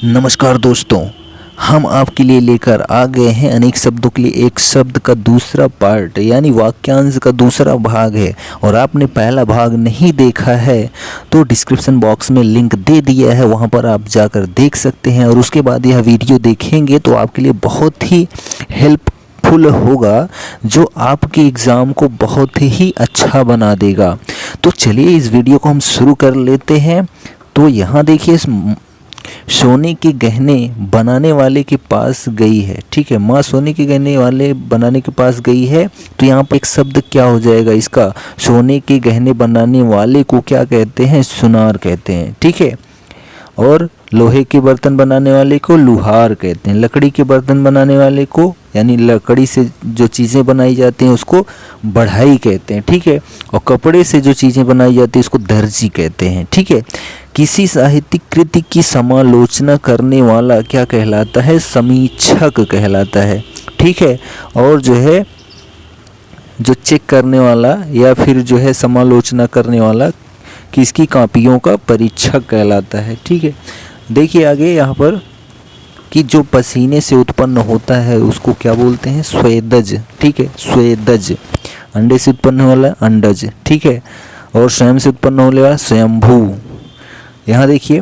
नमस्कार दोस्तों, हम आपके लिए लेकर आ गए हैं अनेक शब्दों के लिए एक शब्द का दूसरा पार्ट यानी वाक्यांश का दूसरा भाग है। और आपने पहला भाग नहीं देखा है तो डिस्क्रिप्शन बॉक्स में लिंक दे दिया है, वहां पर आप जाकर देख सकते हैं। और उसके बाद यह वीडियो देखेंगे तो आपके लिए बहुत ही हेल्पफुल होगा, जो आपके एग्ज़ाम को बहुत ही अच्छा बना देगा। तो चलिए इस वीडियो को हम शुरू कर लेते हैं। तो यहाँ देखिए, सोने के गहने बनाने वाले के पास गई है। ठीक है, माँ सोने के गहने वाले बनाने के पास गई है। तो यहाँ पर एक शब्द क्या हो जाएगा इसका, सोने के गहने बनाने वाले को क्या कहते हैं, सुनार कहते हैं। ठीक है, और लोहे के बर्तन बनाने वाले को लुहार कहते हैं। लकड़ी के बर्तन बनाने वाले को यानी लकड़ी से जो चीज़ें बनाई जाती हैं उसको बढ़ाई कहते हैं। ठीक है, और कपड़े से जो चीज़ें बनाई जाती हैं उसको दर्जी कहते हैं। ठीक है, किसी साहित्यिक कृति की समालोचना करने वाला क्या कहलाता है, समीक्षक कहलाता है। ठीक है, और जो है जो चेक करने वाला या फिर जो है समालोचना करने वाला किसकी कापियों का परीक्षक कहलाता है। ठीक है, देखिए आगे यहाँ पर कि जो पसीने से उत्पन्न होता है उसको क्या बोलते हैं, स्वेदज। ठीक है, स्वेदज। अंडे से उत्पन्न होने वाला अंडज। ठीक है, और स्वयं से उत्पन्न होने वाला स्वयंभू। यहाँ देखिए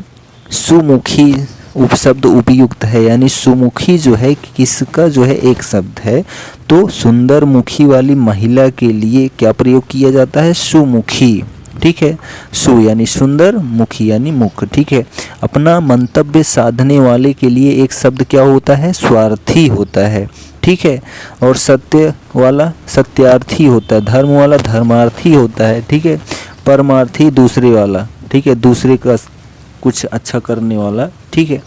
सुमुखी उपशब्द उपयुक्त है, यानी सुमुखी जो है किसका जो है एक शब्द है, तो सुंदर मुखी वाली महिला के लिए क्या प्रयोग किया जाता है, सुमुखी। ठीक है, सु यानी सुंदर, मुखी यानी मुख। ठीक है, अपना मंतव्य साधने वाले के लिए एक शब्द क्या होता है, स्वार्थी होता है। ठीक है, और सत्य वाला सत्यार्थी होता है, धर्म वाला धर्मार्थी होता है। ठीक है, परमार्थी दूसरे वाला। ठीक है, दूसरे का कुछ अच्छा करने वाला। ठीक है,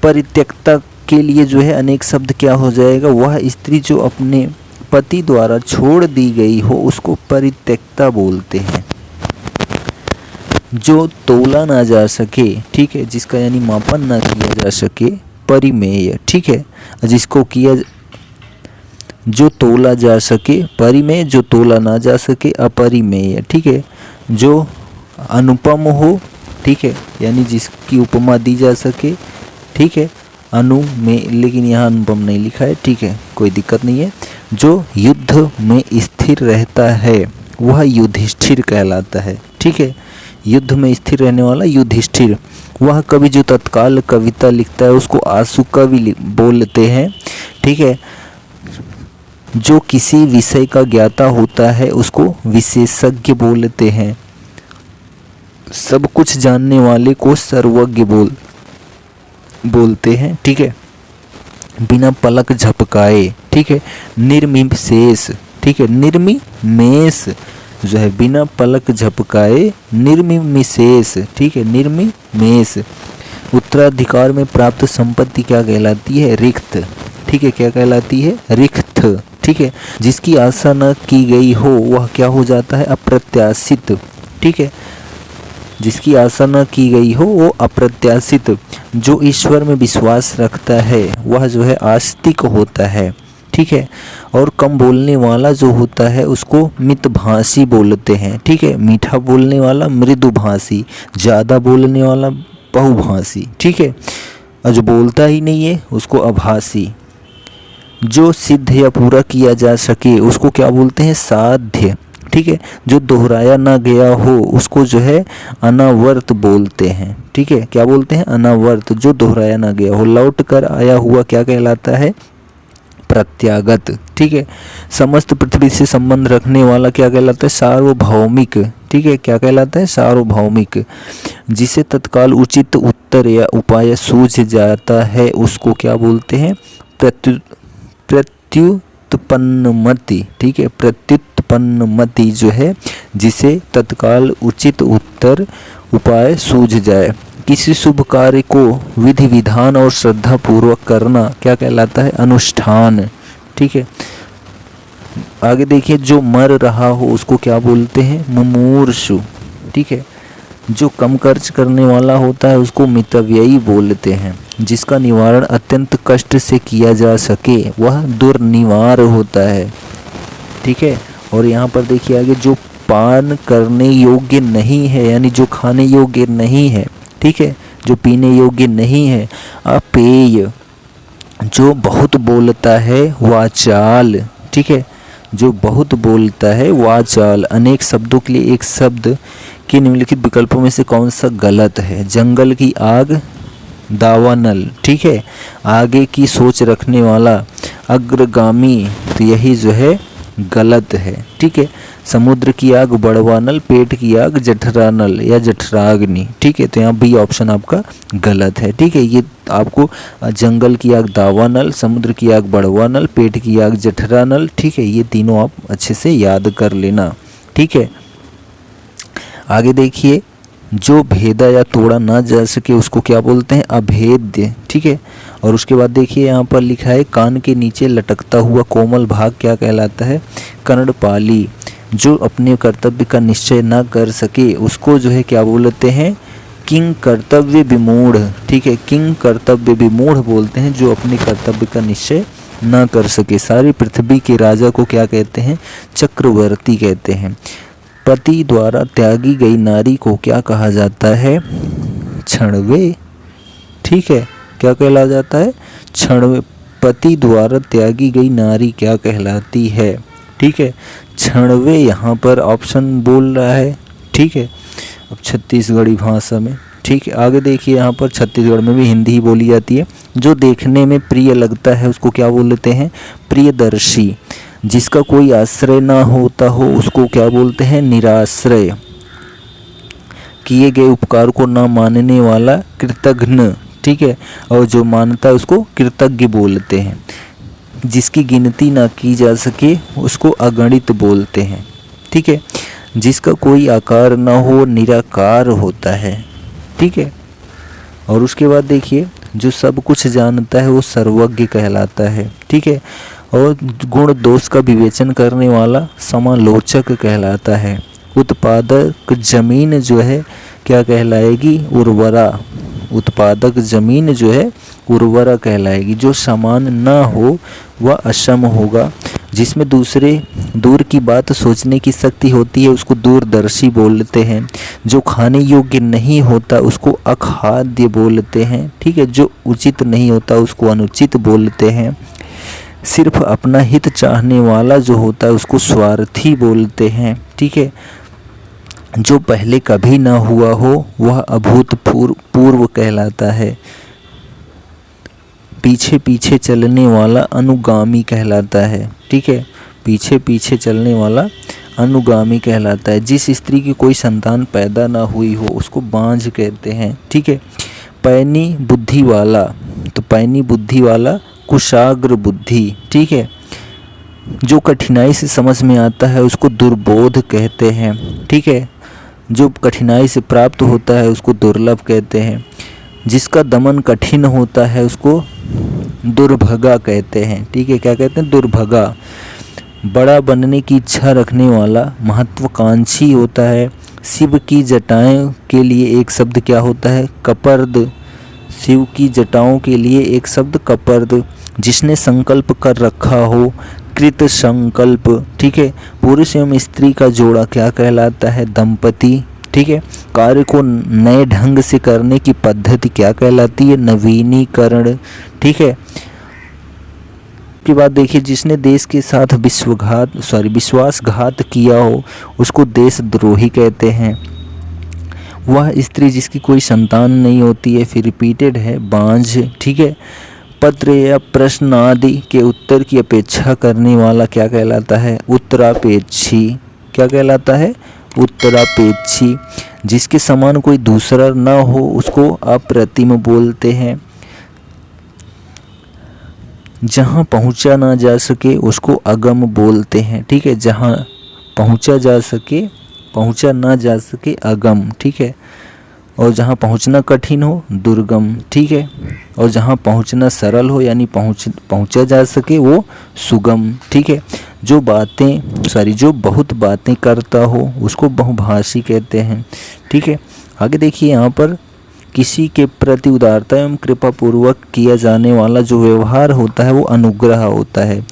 परित्यक्ता के लिए जो है अनेक शब्द क्या हो जाएगा, वह स्त्री जो अपने पति द्वारा छोड़ दी गई हो उसको परित्यक्ता बोलते हैं। जो तोला ना जा सके, ठीक है, जिसका यानी मापन ना किया जा सके, परिमेय। ठीक है, जिसको किया जो तोला जा सके, परिमेय, जो तोला ना जा सके, अपरिमेय। ठीक है, जो अनुपम हो, ठीक है, यानी जिसकी उपमा दी जा सके। ठीक है, अनु में, लेकिन यहाँ अनुपम नहीं लिखा है। ठीक है, कोई दिक्कत नहीं है। जो युद्ध में स्थिर रहता है वह युधिष्ठिर कहलाता है। ठीक है, युद्ध में स्थिर रहने वाला युधिष्ठिर। वह कवि जो तत्काल कविता लिखता है उसको आशु कवि बोलते हैं। ठीक है, जो किसी विषय का ज्ञाता होता है उसको विशेषज्ञ बोलते हैं। सब कुछ जानने वाले को सर्वज्ञ बोलते हैं। ठीक है, बिना पलक झपकाए। ठीक है, निर्मिशेष। ठीक है, निर्मिमेष जो है बिना पलक झपकाए, निर्मिशेष। ठीक है, निर्मिमेष। उत्तराधिकार में प्राप्त संपत्ति क्या कहलाती है, रिक्त। ठीक है, क्या कहलाती है, रिक्त। ठीक है, जिसकी आशा न की गई हो वह क्या हो जाता है, अप्रत्याशित। ठीक है, जिसकी आशा न की गई हो वो अप्रत्याशित। जो ईश्वर में विश्वास रखता है वह जो है आस्तिक होता है। ठीक है, और कम बोलने वाला जो होता है उसको मितभाषी बोलते हैं। ठीक है, मीठा बोलने वाला मृदुभाषी, ज़्यादा बोलने वाला बहुभाषी। ठीक है, और जो बोलता ही नहीं है उसको अभाषी। जो सिद्ध या पूरा किया जा सके उसको क्या बोलते हैं, साध्य। ठीक है, जो दोहराया ना गया हो उसको जो है अनावर्त बोलते हैं। ठीक है, क्या बोलते हैं, अनावर्त। जो दोहराया ना गया हो, लौट कर आया हुआ क्या कहलाता है, प्रत्यागत। ठीक है, समस्त पृथ्वी से संबंध रखने वाला क्या कहलाता है, सार्वभौमिक। ठीक है, क्या कहलाता है, सार्वभौमिक। जिसे तत्काल उचित उत्तर या उपाय सूझ जाता है उसको क्या बोलते हैं, प्रत्युत्पन्नमति। ठीक है, प्रत्युत्पन्नमति जो है जिसे तत्काल उचित उत्तर उपाय सूझ जाए। किसी शुभ कार्य को विधि विधान और श्रद्धा पूर्वक करना क्या कहलाता है, अनुष्ठान। ठीक है, आगे देखिए, जो मर रहा हो उसको क्या बोलते हैं, मुमूर्षु। ठीक है, जो कम खर्च करने वाला होता है उसको मितव्ययी बोलते हैं। जिसका निवारण अत्यंत कष्ट से किया जा सके वह दुर्निवार होता है। ठीक है, और यहाँ पर देखिए आगे, जो पान करने योग्य नहीं है यानी जो खाने योग्य नहीं है। ठीक है, जो पीने योग्य नहीं है। अपेय, जो बहुत बोलता है। वाचाल, ठीक है, जो बहुत बोलता है। वाचाल। अनेक शब्दों के लिए एक शब्द के निम्नलिखित विकल्पों में से कौन सा गलत है। जंगल की आग। दावानल, ठीक है, आगे की सोच रखने वाला। अग्रगामी, तो यही जो है गलत है, ठीक है। समुद्र की आग बड़वानल। पेट की आग जठरानल या जठराग्नि, ठीक है, तो यहाँ बी ऑप्शन आपका गलत है, ठीक है। ये आपको जंगल की आग दावानल, समुद्र की आग बड़वानल, पेट की आग जठरानल, ठीक है, ये तीनों आप अच्छे से याद कर लेना, ठीक है। आगे देखिए, जो भेदा या तोड़ा ना जा सके उसको क्या बोलते हैं। अभेद्य, ठीक है। और उसके बाद देखिए यहाँ पर लिखा है कान के नीचे लटकता हुआ कोमल भाग क्या कहलाता है। कर्णपाली। जो अपने कर्तव्य का निश्चय ना कर सके उसको जो है क्या बोलते हैं। किंग कर्तव्य विमूढ़, ठीक है, किंग कर्तव्य विमूढ़ बोलते हैं जो अपने कर्तव्य का निश्चय ना कर सके। सारी पृथ्वी के राजा को क्या कहते हैं। चक्रवर्ती कहते हैं। पति द्वारा त्यागी गई नारी को क्या कहा जाता है। क्षणवे, ठीक है, क्या कहला जाता है। क्षणवे। पति द्वारा त्यागी गई नारी क्या कहलाती है, ठीक है, क्षणवे यहाँ पर ऑप्शन बोल रहा है, ठीक है। अब छत्तीसगढ़ी भाषा में, ठीक है। आगे देखिए यहाँ पर छत्तीसगढ़ में भी हिंदी ही बोली जाती है। जो देखने में प्रिय लगता है उसको क्या बोलते हैं। प्रियदर्शी। जिसका कोई आश्रय ना होता हो उसको क्या बोलते हैं। निराश्रय। किए गए उपकार को ना मानने वाला कृतघ्न, ठीक है, और जो मानता है उसको कृतज्ञ बोलते हैं। जिसकी गिनती ना की जा सके उसको अगणित बोलते हैं, ठीक है। जिसका कोई आकार ना हो निराकार होता है, ठीक है। और उसके बाद देखिए, जो सब कुछ जानता है वो सर्वज्ञ कहलाता है, ठीक है। और गुण दोष का विवेचन करने वाला समालोचक कहलाता है। उत्पादक जमीन जो है क्या कहलाएगी। उर्वरा। उत्पादक जमीन जो है उर्वरा कहलाएगी। जो समान ना हो वह असम होगा। जिसमें दूर की बात सोचने की शक्ति होती है उसको दूरदर्शी बोलते हैं। जो खाने योग्य नहीं होता उसको अखाद्य बोलते हैं, ठीक है। जो उचित नहीं होता उसको अनुचित बोलते हैं। सिर्फ अपना हित चाहने वाला जो होता है उसको स्वार्थी बोलते हैं, ठीक है। जो पहले कभी ना हुआ हो वह अभूतपूर्व कहलाता है। पीछे पीछे चलने वाला अनुगामी कहलाता है, ठीक है। पीछे पीछे चलने वाला अनुगामी कहलाता है। जिस स्त्री की कोई संतान पैदा ना हुई हो उसको बांझ कहते हैं, ठीक है। पैनी बुद्धि वाला, तो पैनी बुद्धि वाला कुशाग्र बुद्धि, ठीक है। जो कठिनाई से समझ में आता है उसको दुर्बोध कहते हैं, ठीक है। जो कठिनाई से प्राप्त होता है उसको दुर्लभ कहते हैं। जिसका दमन कठिन होता है उसको दुर्भगा कहते हैं, ठीक है। क्या कहते हैं। दुर्भगा। बड़ा बनने की इच्छा रखने वाला महत्वाकांक्षी होता है। शिव की जटाएं के लिए एक शब्द क्या होता है। कपर्द। शिव की जटाओं के लिए एक शब्द कपर्द। जिसने संकल्प कर रखा हो कृत संकल्प, ठीक है। पुरुष एवं स्त्री का जोड़ा क्या कहलाता है। दंपति, ठीक है। कार्य को नए ढंग से करने की पद्धति क्या कहलाती है। नवीनीकरण, ठीक है। के बाद देखिए, जिसने देश के साथ विश्वासघात किया हो उसको देशद्रोही कहते हैं। वह स्त्री जिसकी कोई संतान नहीं होती है, फिर रिपीटेड है, बांझ, ठीक है। पत्र या प्रश्न आदि के उत्तर की अपेक्षा करने वाला क्या कहलाता है। उत्तरापेक्षी। क्या कहलाता है। उत्तरापेक्षी। जिसके समान कोई दूसरा न हो उसको अप्रतिम बोलते हैं। जहाँ पहुँचा ना जा सके उसको अगम बोलते हैं, ठीक है। जहाँ पहुँचा ना जा सके अगम, ठीक है। और जहाँ पहुँचना कठिन हो दुर्गम, ठीक है। और जहाँ पहुँचना सरल हो यानी पहुँचा जा सके वो सुगम, ठीक है। जो बहुत बातें करता हो उसको बहुभाषी कहते हैं, ठीक है। आगे देखिए, यहाँ पर किसी के प्रति उदारता एवं कृपा पूर्वक किया जाने वाला जो व्यवहार होता है वो अनुग्रह होता है।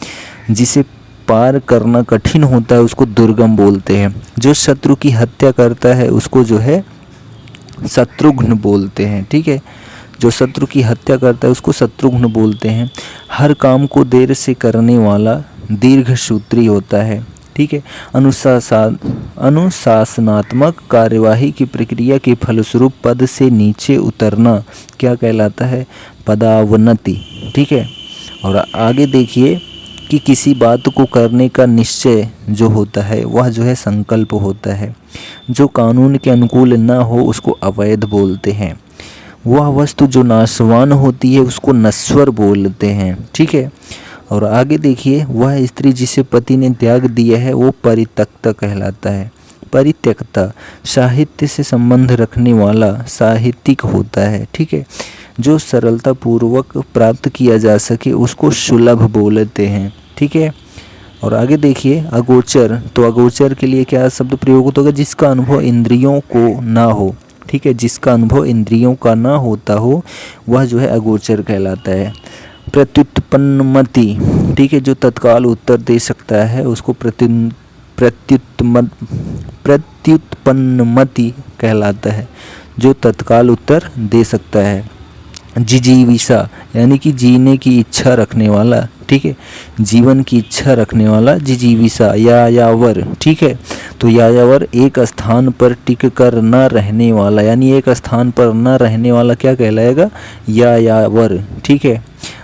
जिसे पार करना कठिन होता है उसको दुर्गम बोलते हैं। जो शत्रु की हत्या करता है उसको जो है शत्रुघ्न बोलते हैं। ठीक है, जो शत्रु की हत्या करता है उसको शत्रुघ्न बोलते हैं। हर काम को देर से करने वाला दीर्घसूत्री होता है। ठीक है, अनुशासनात्मक कार्यवाही की प्रक्रिया के फलस्वरूप पद से नीचे उतरना क्या कहलाता है? पदावनति। ठीक है, और आगे देखिए कि किसी बात को करने का निश्चय जो होता है वह जो है संकल्प होता है। जो कानून के अनुकूल न हो उसको अवैध बोलते हैं। वह वस्तु जो नाशवान होती है उसको नश्वर बोलते हैं। ठीक है, और आगे देखिए, वह स्त्री जिसे पति ने त्याग दिया है वो परित्यक्ता कहलाता है। परित्यक्ता साहित्य से संबंध रखने वाला साहित्यिक होता है। ठीक है, जो सरलता पूर्वक प्राप्त किया जा सके उसको सुलभ बोलते हैं। ठीक है, और आगे देखिए अगोचर। तो अगोचर के लिए क्या शब्द प्रयोग होगा? जिसका अनुभव इंद्रियों को ना हो। ठीक है, जिसका अनुभव इंद्रियों का ना होता हो वह जो है अगोचर कहलाता है। प्रत्युत्पन्नमति। ठीक है, जो तत्काल उत्तर दे सकता है उसको प्रत्युत्पन्नमति कहलाता है, जो तत्काल उत्तर दे सकता है। जिजीविषा यानी कि जीने की इच्छा रखने वाला। ठीक है, जीवन की इच्छा रखने वाला जिजीविषा। यायावर। ठीक है, तो यायावर एक स्थान पर टिक कर न रहने वाला, यानी एक स्थान पर न रहने वाला क्या कहलाएगा? यायावर। ठीक है,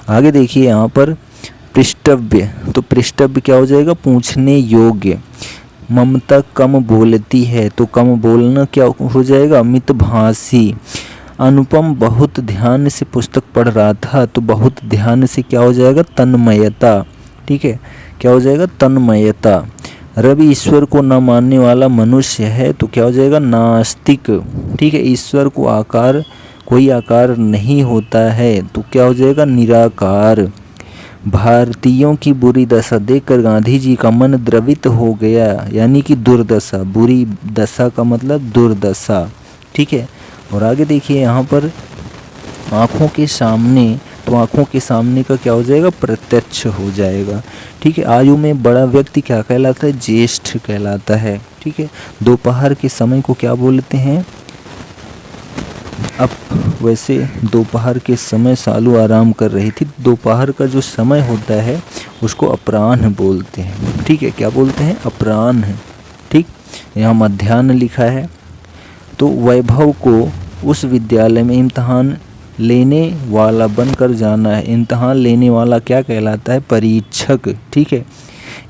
आगे देखिए यहाँ पर पृष्ठव्य। तो पृष्ठव्य क्या हो जाएगा? पूछने योग्य। ममता कम बोलती है, तो कम बोलना क्या हो जाएगा? मितभाषी। अनुपम बहुत ध्यान से पुस्तक पढ़ रहा था, तो बहुत ध्यान से क्या हो जाएगा? तन्मयता। ठीक है, क्या हो जाएगा? तन्मयता। रवि ईश्वर को न मानने वाला मनुष्य है, तो क्या हो जाएगा? नास्तिक। ठीक है, ईश्वर को कोई आकार नहीं होता है, तो क्या हो जाएगा? निराकार। भारतीयों की बुरी दशा देखकर गांधी जी का मन द्रवित हो गया, यानी कि दुर्दशा। बुरी दशा का मतलब दुर्दशा। ठीक है, और आगे देखिए यहाँ पर आँखों के सामने। तो आँखों के सामने का क्या हो जाएगा? प्रत्यक्ष हो जाएगा। ठीक है, आयु में बड़ा व्यक्ति क्या कहलाता है? ज्येष्ठ कहलाता है। ठीक है, दोपहर के समय को क्या बोलते हैं? अब वैसे दोपहर के समय सालू आराम कर रही थी। दोपहर का जो समय होता है उसको अपराह्न बोलते हैं। ठीक है, क्या बोलते हैं? अपराह्न। ठीक, यहाँ मध्याह्न लिखा है। तो वैभव को उस विद्यालय में इम्तहान लेने वाला बनकर जाना है। इम्तहान लेने वाला क्या कहलाता है? परीक्षक। ठीक है,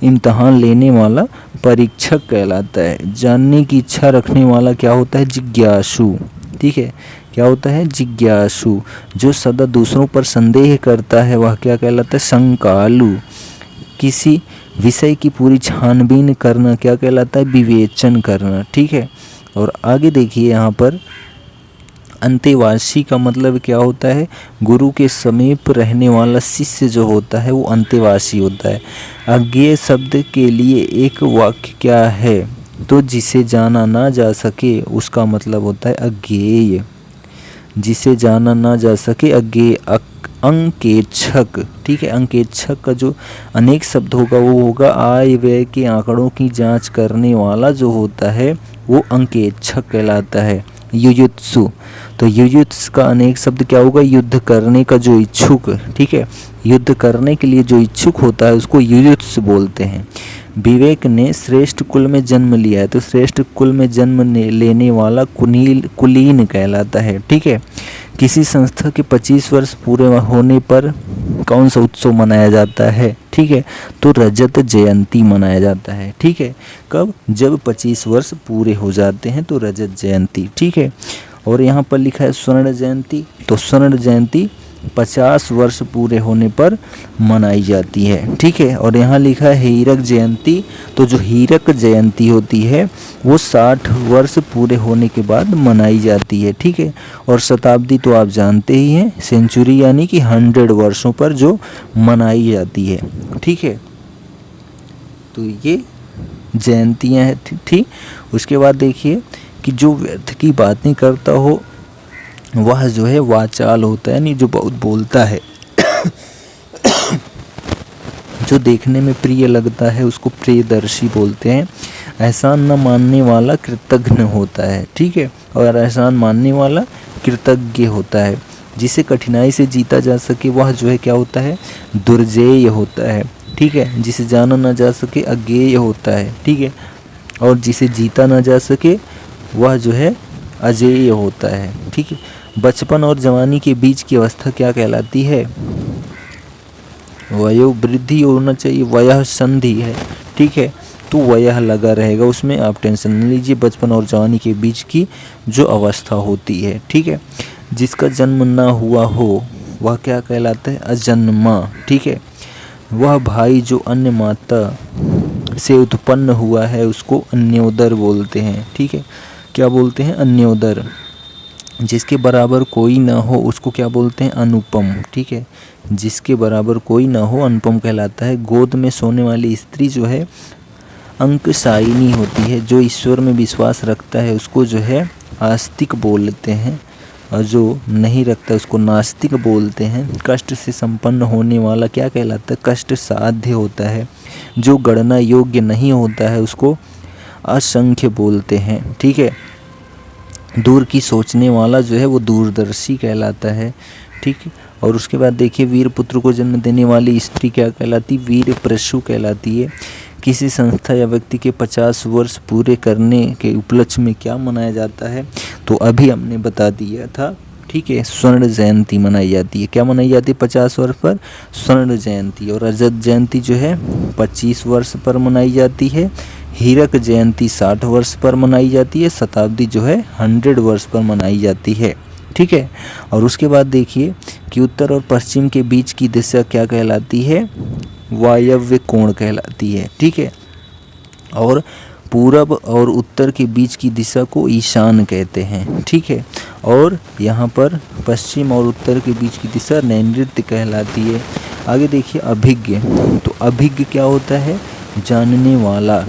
इम्तहान लेने वाला परीक्षक कहलाता है। जानने की इच्छा रखने वाला क्या होता है? जिज्ञासु। ठीक है, क्या होता है? जिज्ञासु। जो सदा दूसरों पर संदेह करता है वह क्या कहलाता है? शंकालु। किसी विषय की पूरी छानबीन करना क्या कहलाता है? विवेचन करना। ठीक है, और आगे देखिए यहाँ पर अंतेवासी का मतलब क्या होता है? गुरु के समीप रहने वाला शिष्य जो होता है वो अंतेवासी होता है। अज्ञेय शब्द के लिए एक वाक्य क्या है? तो जिसे जाना ना जा सके उसका मतलब होता है अज्ञेय। जिसे जाना ना जा सके अज्ञेय। अंकेक्षक। ठीक है, अंकेक्षक का जो अनेक शब्द होगा वो होगा आय व्यय के आंकड़ों की जांच करने वाला जो होता है वो अंकेक्षक कहलाता है। युयुत्सु। तो युयुत्सु का अनेक शब्द क्या होगा? युद्ध करने का जो इच्छुक। ठीक है, युद्ध करने के लिए जो इच्छुक होता है उसको युयुत्सु बोलते हैं। विवेक ने श्रेष्ठ कुल में जन्म लिया है, तो श्रेष्ठ कुल में जन्म लेने वाला कुलीन कहलाता है। ठीक है, किसी संस्था के 25 वर्ष पूरे होने पर कौन सा उत्सव मनाया जाता है? ठीक है, तो रजत जयंती मनाया जाता है। ठीक है, कब? जब 25 वर्ष पूरे हो जाते हैं तो रजत जयंती। ठीक है, और यहाँ पर लिखा है स्वर्ण जयंती। तो स्वर्ण जयंती 50 वर्ष पूरे होने पर मनाई जाती है। ठीक है, और यहाँ लिखा है हीरक जयंती। तो जो हीरक जयंती होती है वो 60 वर्ष पूरे होने के बाद मनाई जाती है। ठीक है, और शताब्दी तो आप जानते ही हैं, सेंचुरी यानी कि 100 वर्षों पर जो मनाई जाती है। ठीक है, तो ये जयंतियाँ हैं। ठीक, उसके बाद देखिए कि जो व्यर्थ की बातें करता हो वह जो है वाचाल होता है, यानी जो बहुत बोलता है। जो देखने में प्रिय लगता है उसको प्रियदर्शी बोलते हैं। एहसान न मानने वाला कृतघ्न होता है, ठीक है, और एहसान मानने वाला कृतज्ञ होता है। जिसे कठिनाई से जीता जा सके वह जो है क्या होता है, दुर्जेय होता है, ठीक है। जिसे जाना ना जा सके अज्ञेय होता है, ठीक है, और जिसे जीता ना जा सके वह जो है अजेय होता है, ठीक है। बचपन और जवानी के बीच की अवस्था क्या कहलाती है, वयोवृद्धि होना चाहिए, वयः संधि है, ठीक है, तो वयः लगा रहेगा उसमें, आप टेंशन नहीं लीजिए। बचपन और जवानी के बीच की जो अवस्था होती है, ठीक है। जिसका जन्म ना हुआ हो वह क्या कहलाता है, अजन्मा, ठीक है। वह भाई जो अन्य माता से उत्पन्न हुआ है उसको अन्योदर बोलते हैं, ठीक है। क्या बोलते हैं, अन्योदर। जिसके बराबर कोई ना हो उसको क्या बोलते हैं, अनुपम, ठीक है। जिसके बराबर कोई ना हो अनुपम कहलाता है। गोद में सोने वाली स्त्री जो है अंकसायिनी होती है। जो ईश्वर में विश्वास रखता है उसको जो है आस्तिक बोलते हैं, और जो नहीं रखता उसको नास्तिक बोलते हैं। कष्ट से संपन्न होने वाला क्या कहलाता है, कष्ट साध्य होता है। जो गणना योग्य नहीं होता है उसको असंख्य बोलते हैं, ठीक है। दूर की सोचने वाला जो है वो दूरदर्शी कहलाता है, ठीक है। और उसके बाद देखिए वीर पुत्र को जन्म देने वाली स्त्री क्या कहलाती, वीर प्रसू कहलाती है। किसी संस्था या व्यक्ति के 50 वर्ष पूरे करने के उपलक्ष्य में क्या मनाया जाता है, तो अभी हमने बता दिया था, ठीक है, स्वर्ण जयंती मनाई जाती है। क्या मनाई जाती है, 50 वर्ष पर स्वर्ण जयंती। और रजत जयंती जो है 25 वर्ष पर मनाई जाती है। हीरक जयंती 60 वर्ष पर मनाई जाती है। शताब्दी जो है 100 वर्ष पर मनाई जाती है, ठीक है। और उसके बाद देखिए कि उत्तर और पश्चिम के बीच की दिशा क्या कहलाती है, वायव्य कोण कहलाती है, ठीक है। और पूरब और उत्तर के बीच की दिशा को ईशान कहते हैं, ठीक है। और यहाँ पर पश्चिम और उत्तर के बीच की दिशा नैऋत्य कहलाती है। आगे देखिए अभिज्ञ, तो अभिज्ञ क्या होता है, जानने वाला,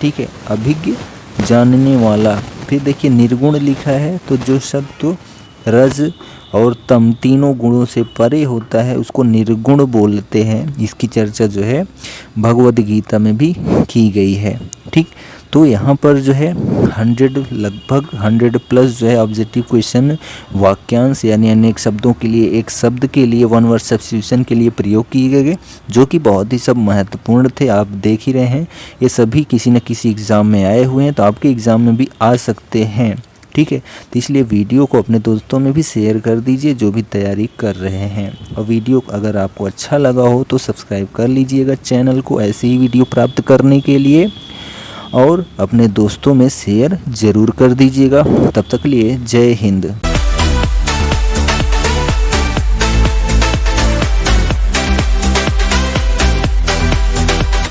ठीक है, अभिज्ञ जानने वाला। फिर देखिए निर्गुण लिखा है, तो जो शब्द तो रज और तम तीनों गुणों से परे होता है उसको निर्गुण बोलते हैं। इसकी चर्चा जो है भगवद गीता में भी की गई है, ठीक। तो यहाँ पर जो है 100 लगभग 100 प्लस जो है ऑब्जेक्टिव क्वेश्चन वाक्यांश यानी अनेक शब्दों के लिए एक शब्द के लिए वन वर्ड सब्स्टिट्यूशन के लिए प्रयोग किए गए, जो कि बहुत ही सब महत्वपूर्ण थे। आप देख ही रहे हैं ये सभी किसी न किसी एग्ज़ाम में आए हुए हैं, तो आपके एग्ज़ाम में भी आ सकते हैं, ठीक है। तो इसलिए वीडियो को अपने दोस्तों में भी शेयर कर दीजिए जो भी तैयारी कर रहे हैं। और वीडियो अगर आपको अच्छा लगा हो तो सब्सक्राइब कर लीजिएगा चैनल को ऐसे ही वीडियो प्राप्त करने के लिए, और अपने दोस्तों में शेयर ज़रूर कर दीजिएगा। तब तक के लिए जय हिंद।